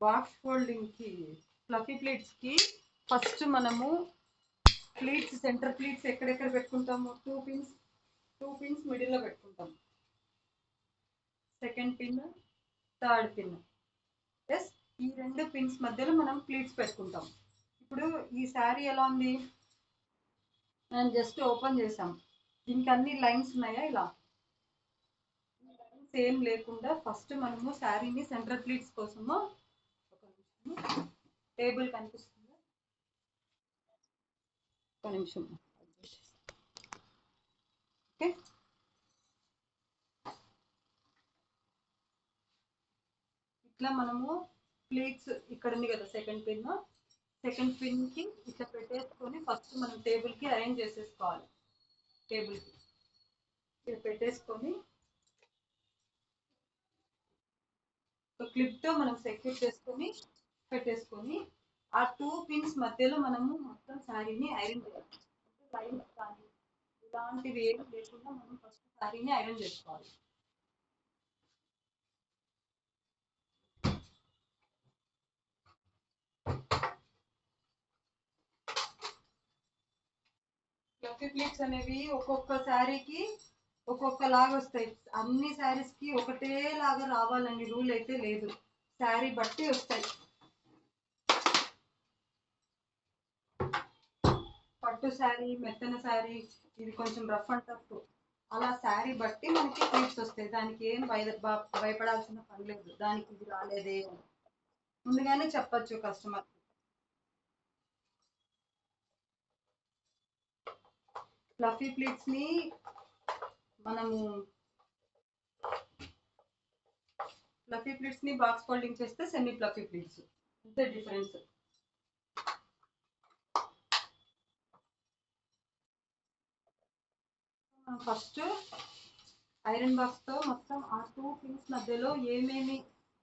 Box folding కి fluffy pleats కి first మనము ప్లీట్స్ సెంటర్ ప్లీట్స్ ఎక్కడెక్కడ పెట్టుకుంటాము? టూ పిన్స్ మిడిల్ లో పెట్టుకుంటాం. Second pin, third pin. Yes, ఈ రెండు పిన్స్ మధ్యలో మనం ప్లీట్స్ పెట్టుకుంటాం. ఇప్పుడు ఈ శారీ ఎలా ఉంది? మనం జస్ట్ ఓపెన్ చేసాం. దీనికి అన్ని లైన్స్ ఉన్నాయా? ఇలా సేమ్ లేకుండా ఫస్ట్ మనము శారీని సెంటర్ ప్లీట్స్ కోసము టేబుల్ కనిపిస్తుందా? ఒక నిమిషం. ఓకే, ఇట్లా మనము ప్లీట్స్ ఇక్కడ ఉంది కదా సెకండ్ పిన్ కి ఇట్లా పెట్టేసుకొని ఫస్ట్ మనం టేబుల్ కి అరేంజ్ చేసేసుకోవాలి. టేబుల్ కి ఇక్కడ పెట్టేసుకొని ఒక క్లిప్ తో మనం సెక్యూర్ చేసుకొని పెట్టేసుకొని ఆ టూ పిన్స్ మధ్యలో మనము మొత్తం శారీని ఐరన్ చేయాలి. లైన్స్ కానీ ఇలాంటివి ఏమి లేకుండా మనం ఫస్ట్ శారీని ఐరన్ చేసుకోవాలి. ఫ్లఫీ ప్లీట్స్ అనేవి ఒక్కొక్క శారీకి ఒక్కొక్క లాగా వస్తాయి. అన్ని శారీస్ కి ఒకటే లాగా రావాలని రూల్ అయితే లేదు, శారీ బట్టి వస్తాయి. పట్టు శారీ, మెత్తన శారీ, ఇది కొంచెం రఫ్ అండ్ టఫ్, అలా శారీ బట్టి మనకి ప్లీట్స్ వస్తాయి. దానికి ఏం భయపడాల్సిన పని లేదు. దానికి ఇది రాలేదే ముందుగానే చెప్పచ్చు కస్టమర్. ఫ్లఫీ ప్లీట్స్ ని మనము బాక్స్ ఫోల్డింగ్ చేస్తే సెమీ ఫ్లఫీ ప్లీట్స్, అంతే డిఫరెన్స్. ఫస్ట్ ఐరన్ బాక్స్ తో మొత్తం ఆ టూ పిన్స్ మధ్యలో ఏమేమి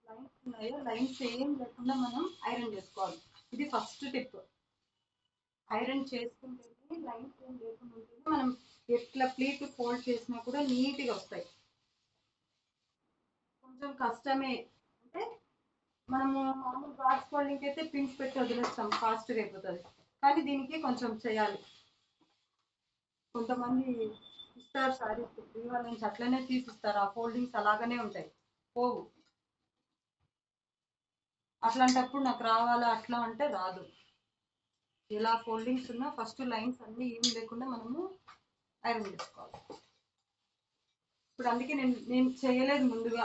లైన్స్ ఉన్నాయో లైన్స్ ఏం లేకుండా మనం ఐరన్ చేసుకోవాలి. ఇది ఫస్ట్ టిప్. ఐరన్ చేసుకుంటే లైన్స్ ఏం లేకుండా ఉంటుంది. మనం ఎట్లా ప్లీట్ ఫోల్డ్ చేసినా కూడా నీట్గా వస్తాయి. కొంచెం కష్టమే, అంటే మనము మామూలు బాక్స్ ఫోల్డింగ్ అయితే పిన్స్ పెట్టి వదిలేస్తాం, ఫాస్ట్గా అయిపోతుంది. కానీ దీనికి కొంచెం చేయాలి. కొంతమంది ఇస్తారు శారీస్, ఇవాళ నుంచి అట్లనే తీసిస్తారు, ఆ ఫోల్డింగ్స్ అలాగనే ఉంటాయి, పోవు. అట్లాంటప్పుడు నాకు రావాలా అట్లా అంటే రాదు. ఇలా ఫోల్డింగ్స్ ఉన్నా ఫస్ట్ లైన్స్ అన్ని ఏం లేకుండా మనము ఐరన్ చేసుకోవాలి. ఇప్పుడు అందుకే నేను చేయలేదు ముందుగా,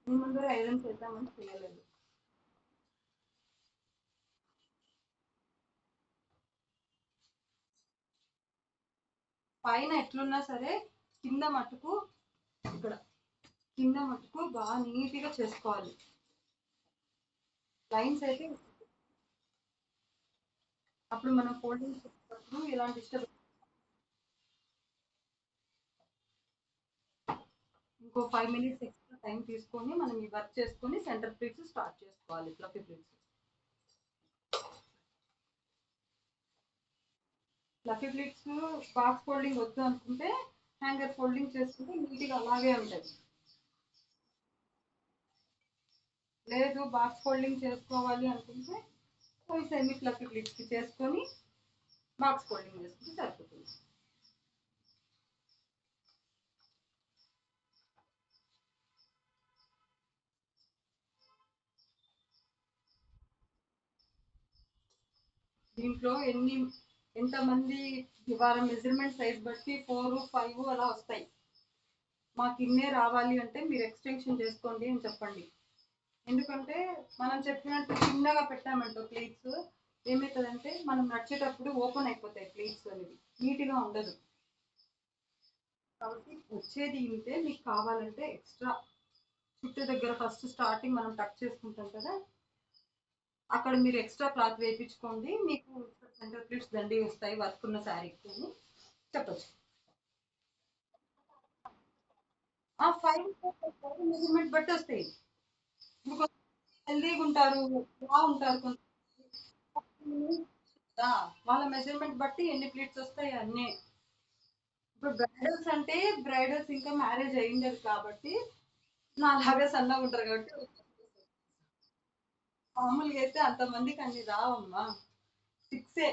ముందుగా ఐరన్ చేద్దామని చేయలేదు. పైన ఎట్లున్నా సరే కింద మట్టుకు ఇక్కడ బాగా నీట్గా చేసుకోవాలి. లైన్స్ అయితే అప్పుడు మనం ఫోల్డింగ్ చేసేటప్పుడు ఇలాంటి ఇంకో 5 minutes ఎక్స్ట్రా టైం తీసుకొని మనం ఈ వర్క్ చేసుకొని సెంటర్ ప్లీట్స్ స్టార్ట్ చేసుకోవాలి. ఫ్లఫీ ప్లీట్స్ బాక్స్ ఫోల్డింగ్ వద్దు అనుకుంటే హ్యాంగర్ ఫోల్డింగ్ చేసుకుంటే నీట్గా అలాగే ఉంటుంది. లేదు బాక్స్ ఫోల్డింగ్ చేసుకోవాలి అనుకుంటే సెమీ ఫ్లఫీ ప్లీట్స్ చేసుకొని బాక్స్ ఫోల్డింగ్ చేసుకుంటే సరిపోతుంది. దీంట్లో ఎంతమంది వాళ్ళ మెజర్మెంట్ సైజ్ బట్టి 4, 5 అలా వస్తాయి. మాకు ఇన్నే రావాలి అంటే మీరు ఎక్స్టెన్షన్ చేసుకోండి అని చెప్పండి. ఎందుకంటే మనం చెప్పినట్టు చిన్నగా పెట్టామంటో ప్లీట్స్ ఏమవుతుందంటే మనం నడిచేటప్పుడు ఓపెన్ అయిపోతాయి ప్లీట్స్ అనేవి, నీట్గా ఉండదు. కాబట్టి వచ్చేది ఇంతే. మీకు కావాలంటే ఎక్స్ట్రా చుట్టూ దగ్గర ఫస్ట్ స్టార్టింగ్ మనం టక్ చేసుకుంటాం కదా, అక్కడ మీరు ఎక్స్ట్రా క్లాత్ వేయించుకోండి, మీకు సెంటర్ ప్లీట్స్ దండి వస్తాయి వర్క్ ఉన్న శారీకి అని చెప్పచ్చు. 5 మెజర్మెంట్ బట్టి వస్తాయి. హెల్దీగా ఉంటారు, బాగుంటారు కొంచెం, వాళ్ళ మెజర్మెంట్ బట్టి ఎన్ని ప్లేట్స్ వస్తాయి అన్నీ. ఇప్పుడు బ్రైడల్స్ ఇంకా మ్యారేజ్ అయ్యిండదు కాబట్టి నాలాగా సన్నగా ఉంటారు కాబట్టి మామూలుగా అయితే అంతమందికి అన్ని రావమ్మా. 6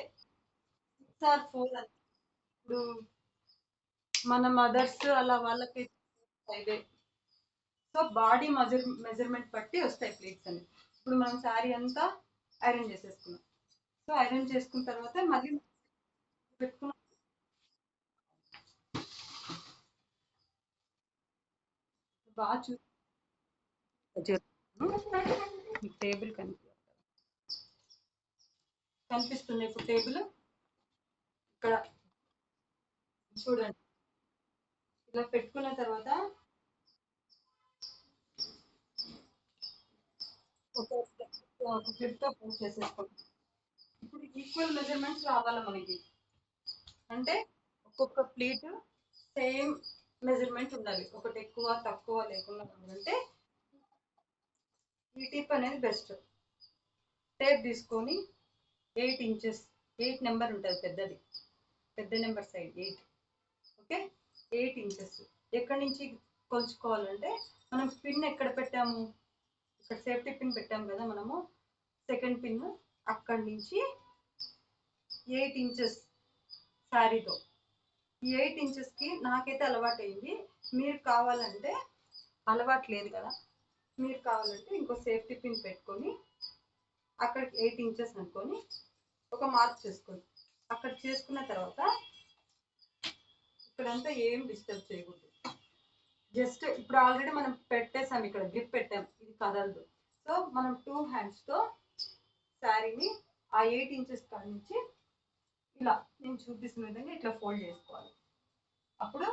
ఆర్ 4 ఇప్పుడు మన మదర్స్ అలా వాళ్ళకైతే 5. సో బాడీ మెజర్మెంట్ బట్టి వస్తాయి ప్లేట్స్ అని. ఇప్పుడు మనం శారీ అంతా ఐరన్ చేసేసుకున్నాం. సో ఐరన్ చేసుకున్న తర్వాత మళ్ళీ పెట్టుకున్నాం. బాగా టేబుల్ కనిపిస్తుంది ఇప్పుడు టేబుల్ ఇక్కడ చూడండి. ఇలా పెట్టుకున్న తర్వాత ఒక క్లిప్ తో పోస్ట్ చేసేసుకోండి. ఇప్పుడు ఈక్వల్ మెజర్మెంట్స్ రావాలా మనకి అంటే ఒక్కొక్క ప్లేట్ సేమ్ మెజర్మెంట్ ఉండాలి. ఒకటి ఎక్కువ తక్కువ లేకుండా ఉండాలంటే ఈ టిప్ అనేది బెస్ట్. టేప్ తీసుకొని 8 ఇంచెస్ 8 నెంబర్ ఉంటుంది పెద్దది, పెద్ద నెంబర్ సైడ్ 8. ఓకే, 8 ఇంచెస్ ఎక్కడి నుంచి కొలుచుకోవాలంటే మనం పిన్ ఎక్కడ పెట్టాము, ఇక్కడ సేఫ్టీ పిన్ పెట్టాము కదా మనము, సెకండ్ పిన్ అక్కడి నుంచి 8 ఇంచెస్ శారీతో. ఈ 8 ఇంచెస్కి నాకైతే అలవాటు అయింది. మీరు కావాలంటే అలవాటు లేదు కదా, మీరు కావాలంటే ఇంకో సేఫ్టీ పిన్ పెట్టుకొని అక్కడికి 8 ఇంచెస్ అనుకొని ఒక మార్క్ చేసుకోండి. అక్కడ చేసుకున్న తర్వాత ఇక్కడంతా ఏం డిస్టర్బ్ చేయకూడదు. జస్ట్ ఇప్పుడు ఆల్రెడీ మనం పెట్టేసాం, ఇక్కడ గ్రిప్ పెట్టాం, ఇది కదలదు. సో మనం 2 హ్యాండ్స్తో శారీని ఆ 8 ఇంచెస్ కాడ నుంచి ఇలా నేను చూపిస్తున్న విధంగా ఇట్లా ఫోల్డ్ చేసుకోవాలి. అప్పుడు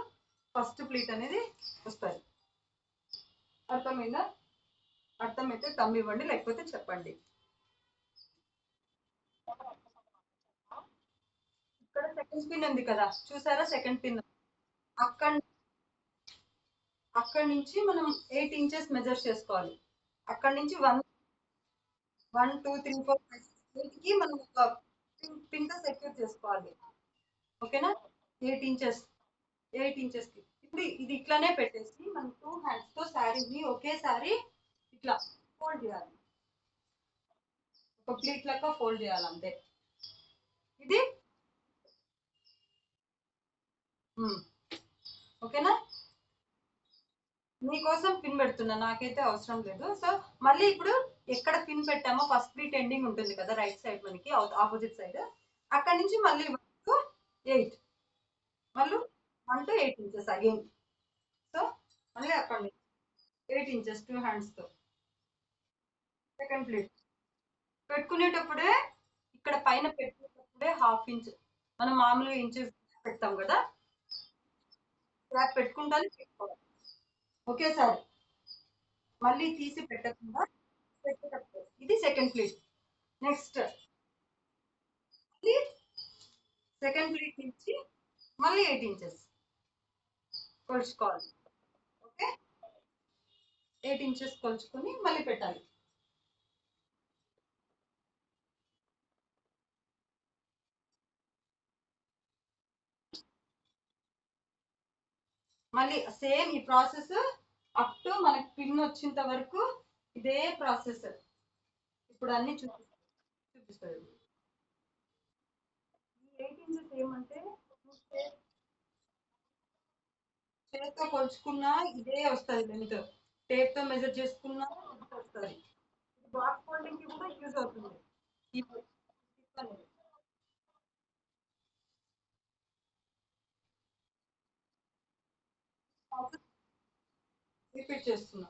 ఫస్ట్ ప్లీట్ అనేది వస్తుంది. అర్థమైందా? అర్థమైతే తమ్మి ఇవ్వండి, లేకపోతే చెప్పండి. ఇక్కడ సెకండ్ పిన్ ఉంది కదా, చూసారా? సెకండ్ పిన్ అక్కడ అక్కడ నుంచి మనం 8 ఇంచెస్ మెజర్ చేసుకోవాలి. అక్కడ నుంచి 1 2 3 4 5 6 కి మనం ఒక పిన్ తో సెక్యూర్ చేసుకోవాలి. ఓకేనా? 8 ఇంచెస్ 8 ఇంచెస్ కి ఇప్పుడు ఇది ఇట్లానే పెట్టేసి మనం 2 హ్యాండ్స్ తో శారీని ఒకేసారి ఇట్లా ఫోల్డ్ చేయాలి. ఒక ప్లీట్ లెక్క ఫోల్డ్ చేయాలి అంతే. ఇది ఓకేనా? మీకోసం పిన్ పెడుతున్నా, నాకైతే అవసరం లేదు. సో మళ్ళీ ఇప్పుడు ఎక్కడ పిన్ పెట్టామో ఫస్ట్ ప్లీట్ ఎండింగ్ ఉంటుంది కదా రైట్ సైడ్ మనకి ఆపోజిట్ సైడ్, అక్కడ నుంచి మళ్ళీ 1 to 8, మళ్ళీ 1 to 8 ఇంచెస్ అగైన్. సో మళ్ళీ అక్కడ 8 ఇంచెస్ 2 హ్యాండ్స్ తో సెకండ్ ప్లీట్ పెట్టుకునేటప్పుడే ఇక్కడ పైన పెట్టేటప్పుడే ½ ఇంచ్ మనం మామూలుగా ఇంచెస్ పెడతాం కదా, పెట్టుకుంటానే పెట్టుకోవాలి ఒకేసారి, మళ్ళీ తీసి పెట్టకుండా పెట్టేటప్పుడు. ఇది second pleat. Next second pleat నుంచి మళ్ళీ 8 ఇంచెస్ కొలుచుకోవాలి. ఓకే, 8 ఇంచెస్ కొలుచుకొని మళ్ళీ పెట్టాలి. మళ్ళీ సేమ్ ఈ ప్రాసెస్ అప్ టు మనకి పిన్ వచ్చేంత వరకు ఇదే ప్రాసెస్. ఇప్పుడు అన్ని చూపిస్తుంది. ఈ 8 ఇంచెస్ ఏమంటే చేత్తో కొలుచుకున్నా ఇదే వస్తుంది లెంత్, టేప్ తో మెజర్ చేసుకున్నా వస్తుంది. బాక్స్ ఫోల్డింగ్ కి కూడా యూజ్ అవుతుంది ఈ tip అనేది. రిపీట్ చేస్తున్నా.